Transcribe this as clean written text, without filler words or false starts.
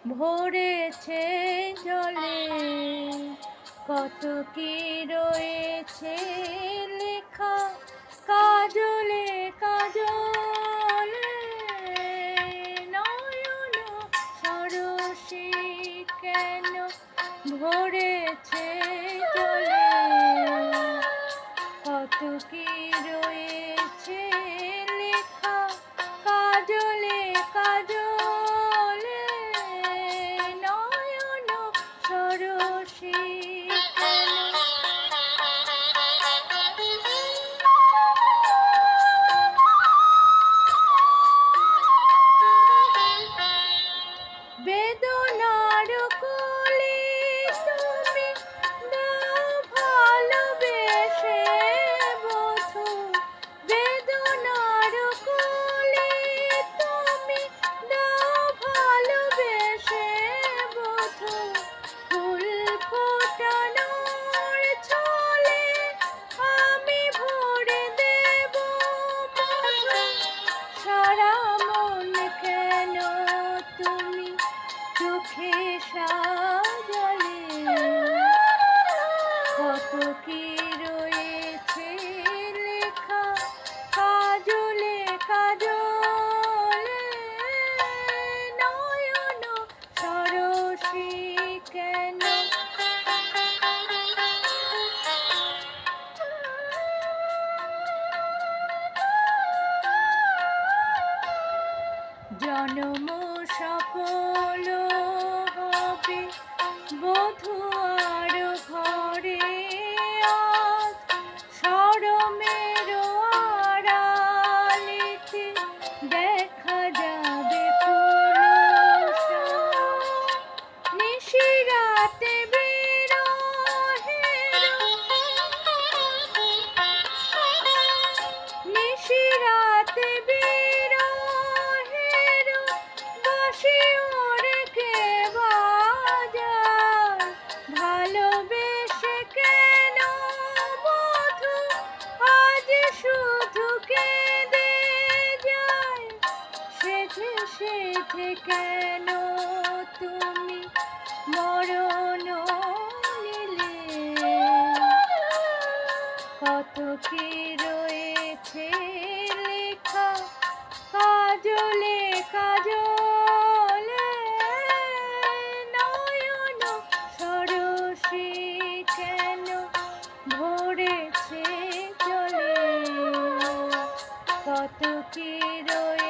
ভরেছে জলে, কত কি রয়েছে লেখা কাজলে কাজলে। নয়ন সরসী কেন ভরেছে জলে, কত কি রয়েছে লেখা কাজলে কাজলে। নয়ন সরসী কেন। বেদনার কলি তুমি দাও ভালোবেসে বধূ, বেদনার কলি তুমি দাও ভালোবেসে বধূ। ফুল ফোটানোর ছলে আমি ভরে দেব মধু। সারা মন কেন তুমি চোখে সাজালে, কত কি রয়েছে লেখা কাজলে কাজলে। নয়ন সরসী কেন। জনম সফল হবে বধূ আর ঘরে, আজ শরমের আড়ালেতে দেখা যাবে পুলসা। নিশিরাতে নিশিরাতে বিরহের বাঁশি ওরে কে বাজায়। ভালোবেসে কেন বধূ আজ শুধু কেঁদে যায়। সেথে সেথে কেন তুমি মরণ নিলে, কত কি রয়েছে লেখা কাজলে কাজলে। নয়ন সরসী কেন ভরেছে জলে, কত কি রয়েছে।